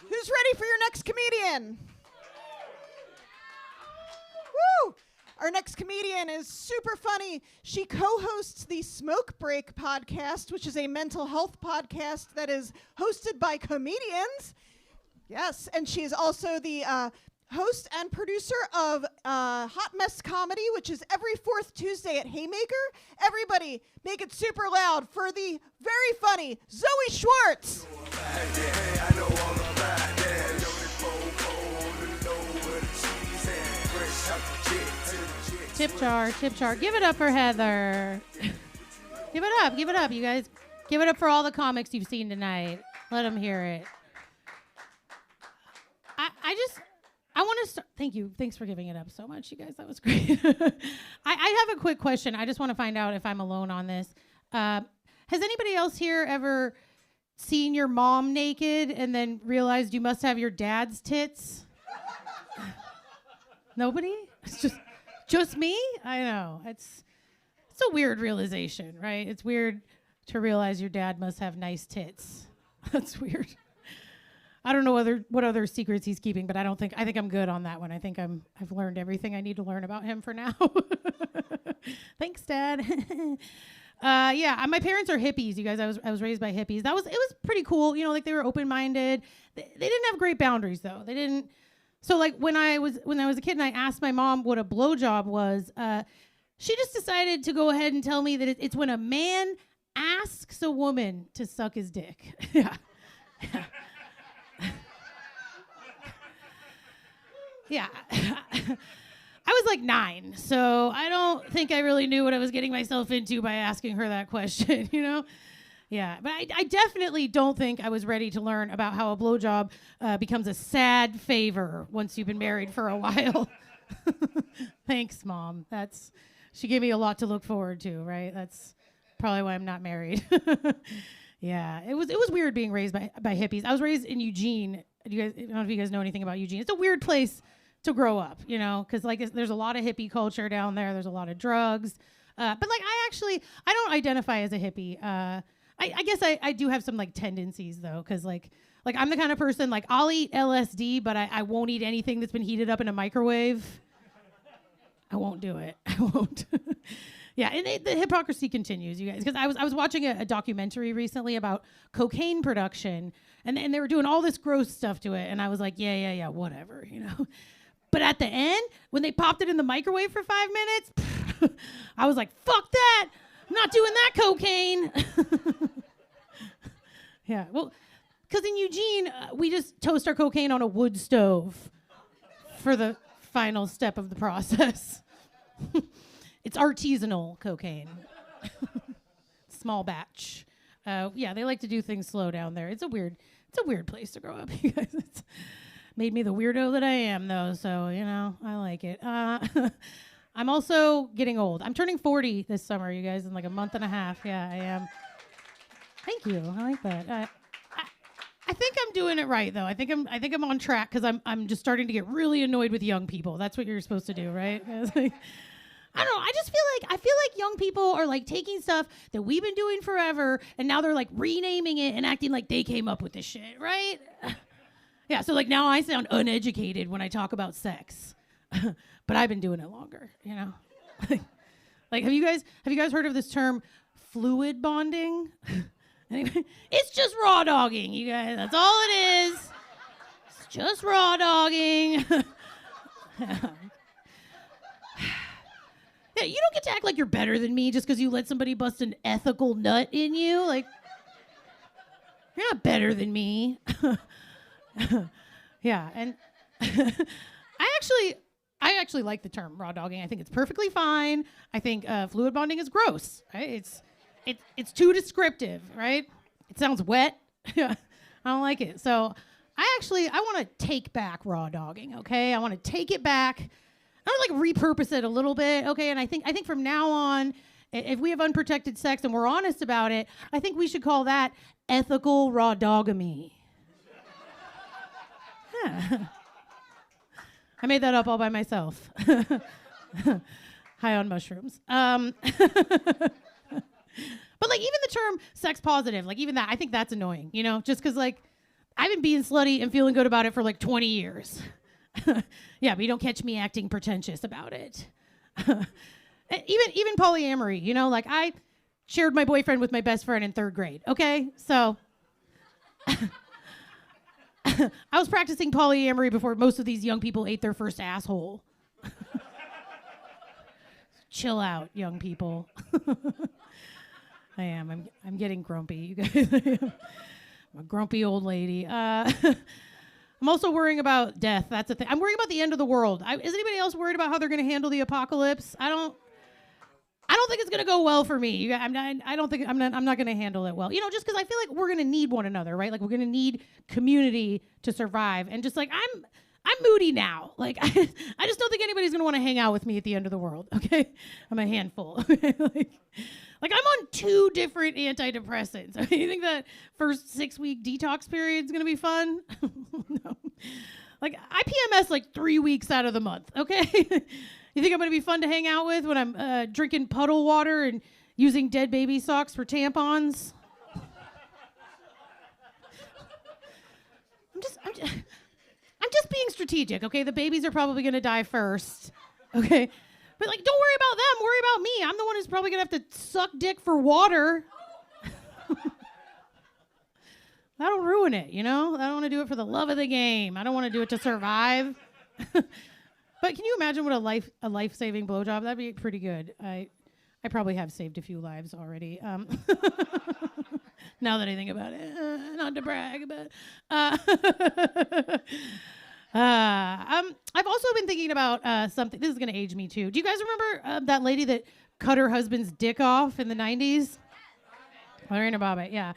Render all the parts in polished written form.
Who's ready for your next comedian? Woo! Our next comedian is super funny. She co-hosts the Smoke Break podcast, which is a mental health podcast that is hosted by comedians. Yes, and she is also the host and producer of Hot Mess Comedy, which is every fourth Tuesday at Haymaker. Everybody, make it super loud for the very funny Zoe Schwartz. Tip jar. Give it up for Heather. Give it up, you guys. Give it up for all the comics you've seen tonight. Let them hear it. I want to start. Thank you. Thanks for giving it up so much, you guys. That was great. I have a quick question. I just want to find out if I'm alone on this. Has anybody else here ever seen your mom naked and then realized you must have your dad's tits? Nobody? It's just me? I know. It's a weird realization, right? It's weird to realize your dad must have nice tits. That's weird. I don't know what other secrets he's keeping, but I think I'm good on that one. I think I've learned everything I need to learn about him for now. Thanks, Dad. Yeah, my parents are hippies, you guys. I was raised by hippies. It was pretty cool. You know, like they were open-minded. They didn't have great boundaries though. They didn't. So like when I was a kid and I asked my mom what a blowjob was, she just decided to go ahead and tell me that it's when a man asks a woman to suck his dick. Yeah. Yeah. I was like 9, so I don't think I really knew what I was getting myself into by asking her that question, you know? Yeah, but I definitely don't think I was ready to learn about how a blowjob becomes a sad favor once you've been married for a while. Thanks, Mom. She gave me a lot to look forward to, right? That's probably why I'm not married. Yeah, it was weird being raised by hippies. I was raised in Eugene. I don't know if you guys know anything about Eugene. It's a weird place to grow up, you know, because like there's a lot of hippie culture down there. There's a lot of drugs, but like I don't identify as a hippie. I guess I do have some like tendencies though, because like I'm the kind of person like I'll eat LSD, but I won't eat anything that's been heated up in a microwave. I won't do it. I won't. Yeah, and the hypocrisy continues, you guys, because I was watching a documentary recently about cocaine production, and they were doing all this gross stuff to it, and I was like, yeah, whatever, you know. But at the end, when they popped it in the microwave for 5 minutes, I was like, fuck that! I'm not doing that cocaine. Yeah, well, because in Eugene, we just toast our cocaine on a wood stove for the final step of the process. It's artisanal cocaine. Small batch. Yeah, they like to do things slow down there. It's a weird place to grow up, you guys. It's made me the weirdo that I am, though, so, you know, I like it. I'm also getting old. I'm turning 40 this summer, you guys, in like a month and a half. Yeah, I am. Thank you. I like that. I think I'm doing it right, though. I think I'm on track because I'm just starting to get really annoyed with young people. That's what you're supposed to do, right? I don't know. I feel like young people are like taking stuff that we've been doing forever, and now they're like renaming it and acting like they came up with this shit, right? Yeah. So like now I sound uneducated when I talk about sex, but I've been doing it longer, you know. Like have you guys heard of this term, fluid bonding? Anyway, it's just raw dogging, you guys. That's all it is. It's just raw dogging. Yeah, you don't get to act like you're better than me just because you let somebody bust an ethical nut in you. Like, you're not better than me. Yeah, and I actually like the term raw dogging. I think it's perfectly fine. I think fluid bonding is gross. Right? It's too descriptive, right? It sounds wet. I don't like it. So I want to take back raw dogging. Okay, I want to take it back. I want to like repurpose it a little bit, okay? And I think from now on, if we have unprotected sex and we're honest about it, I think we should call that ethical raw dogamy. Yeah. I made that up all by myself. High on mushrooms. But like even the term sex positive, like even that, I think that's annoying, you know? Just because like I've been being slutty and feeling good about it for like 20 years. Yeah, but you don't catch me acting pretentious about it. Even polyamory, you know, like I shared my boyfriend with my best friend in 3rd grade, okay? So I was practicing polyamory before most of these young people ate their first asshole. Chill out, young people. I am. I'm getting grumpy, you guys. I'm a grumpy old lady. I'm also worrying about death. That's the thing. I'm worrying about the end of the world. Is anybody else worried about how they're going to handle the apocalypse? I don't think it's going to go well for me. I'm not going to handle it well. You know, just because I feel like we're going to need one another, right? Like we're going to need community to survive. And just like I'm moody now. Like I just don't think anybody's going to want to hang out with me at the end of the world. Okay, I'm a handful. Okay? Like I'm on 2 different antidepressants. I mean, you think that first 6-week detox period is going to be fun? No. Like I PMS like 3 weeks out of the month. Okay. You think I'm going to be fun to hang out with when I'm drinking puddle water and using dead baby socks for tampons? I'm just being strategic, okay? The babies are probably going to die first, okay? But, like, don't worry about them. Worry about me. I'm the one who's probably going to have to suck dick for water. That'll ruin it, you know? I don't want to do it for the love of the game. I don't want to do it to survive. But can you imagine what a life-saving blowjob? That'd be pretty good. I probably have saved a few lives already. Now that I think about it, not to brag, but I've also been thinking about something. This is going to age me too. Do you guys remember that lady that cut her husband's dick off in the 90s? Lorena Bobbitt, yeah.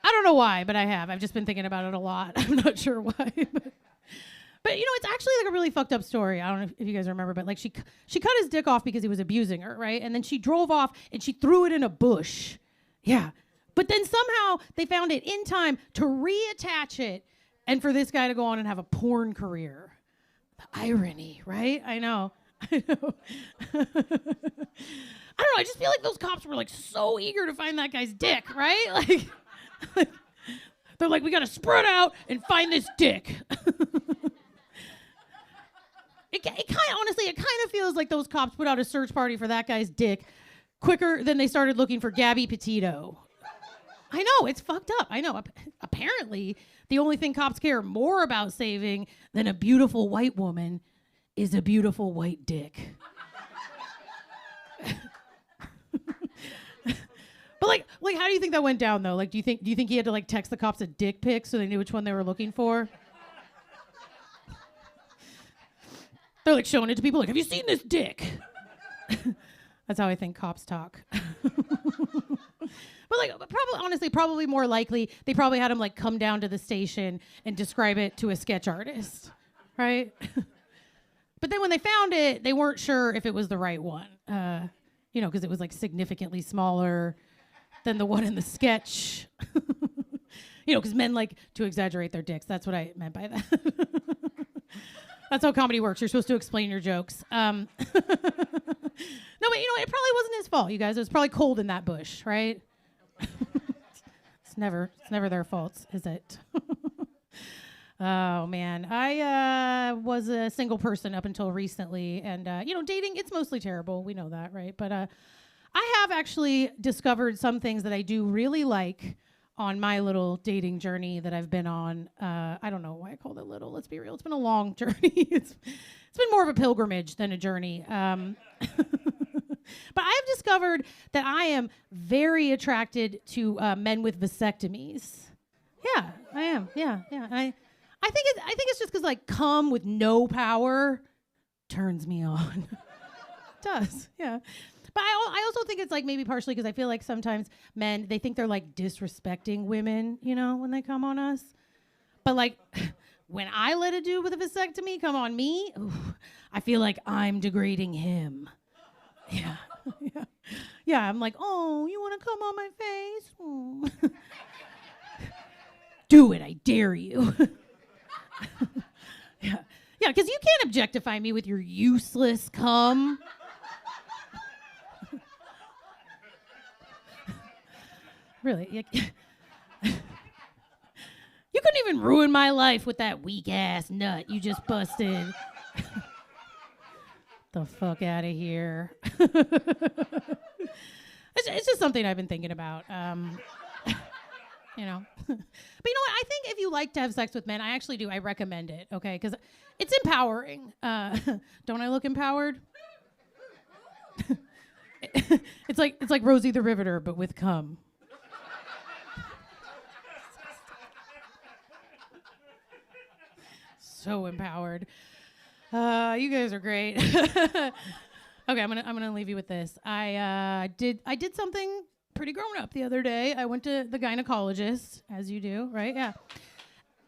I don't know why, but I have. I've just been thinking about it a lot. I'm not sure why. But you know, it's actually like a really fucked up story. I don't know if you guys remember, but like she cut his dick off because he was abusing her, right? And then she drove off and she threw it in a bush. Yeah. But then somehow they found it in time to reattach it and for this guy to go on and have a porn career. The irony, right? I know. I know. I don't know. I just feel like those cops were like so eager to find that guy's dick, right? Like they're like, we got to spread out and find this dick. It kind of feels like those cops put out a search party for that guy's dick quicker than they started looking for Gabby Petito. I know, it's fucked up. I know. Apparently, the only thing cops care more about saving than a beautiful white woman is a beautiful white dick. But like, how do you think that went down though? Like, do you think he had to like text the cops a dick pic so they knew which one they were looking for? They're like showing it to people like, have you seen this dick? That's how I think cops talk. But like, probably more likely, they probably had him like come down to the station and describe it to a sketch artist, right? But then when they found it, they weren't sure if it was the right one, you know, because it was like significantly smaller than the one in the sketch. You know, because men like to exaggerate their dicks. That's what I meant by that. That's how comedy works. You're supposed to explain your jokes. No, but you know, it probably wasn't his fault, you guys. It was probably cold in that bush, right? It's never their fault, is it? Oh man, I was a single person up until recently, and you know, dating, it's mostly terrible. We know that, right? But I have actually discovered some things that I do really like on my little dating journey that I've been on. I don't know why I called it little. Let's be real. It's been a long journey. It's been more of a pilgrimage than a journey. But I have discovered that I am very attracted to men with vasectomies. Yeah, I am. Yeah. And I think it's just because like cum with no power turns me on. It does. Yeah. But I also think it's like maybe partially because I feel like sometimes men, they think they're like disrespecting women, you know, when they come on us. But like when I let a dude with a vasectomy come on me, ooh, I feel like I'm degrading him. Yeah. Yeah, I'm like, oh, you want to come on my face? Oh. Do it, I dare you. Yeah, because you can't objectify me with your useless cum. Really? even ruin my life with that weak ass nut you just busted. The fuck out of here. It's just something I've been thinking about. You know. But you know what? I think if you like to have sex with men, I actually do. I recommend it, okay? Because it's empowering. Don't I look empowered? It's like Rosie the Riveter, but with cum. So empowered. You guys are great. Okay, I'm gonna leave you with this. I did something pretty grown up the other day. I went to the gynecologist, as you do, right? Yeah.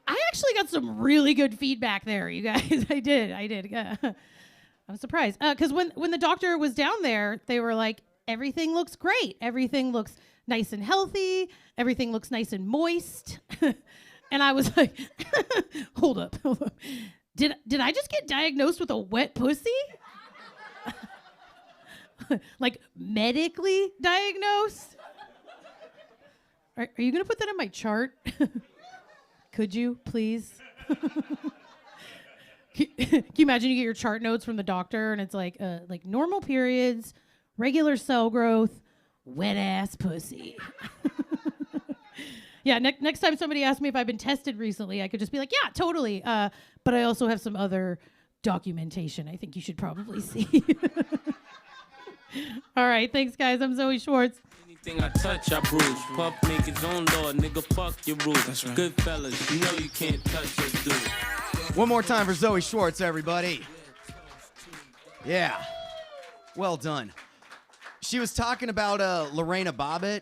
I actually got some really good feedback there, you guys. I did. I was surprised. Because when the doctor was down there, they were like, everything looks great. Everything looks nice and healthy. Everything looks nice and moist. And I was like, hold up. Did I just get diagnosed with a wet pussy? Like medically diagnosed? Are you going to put that in my chart? Could you, please? Can you imagine you get your chart notes from the doctor and it's like normal periods, regular cell growth, wet ass pussy. Yeah, next time somebody asks me if I've been tested recently, I could just be like, yeah, totally. But I also have some other documentation I think you should probably see. All right, thanks, guys. I'm Zoe Schwartz. Anything I touch, I bruise. Puff make his own law, nigga, fuck your rules. That's right. Good fellas, you know you can't touch this dude. One more time for Zoe Schwartz, everybody. Yeah. Well done. She was talking about Lorena Bobbitt,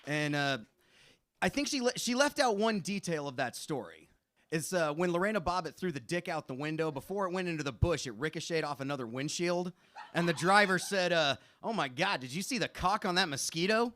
and I think she left out one detail of that story. It's when Lorena Bobbitt threw the dick out the window, before it went into the bush, it ricocheted off another windshield, and the driver said, oh my God, did you see the cock on that mosquito?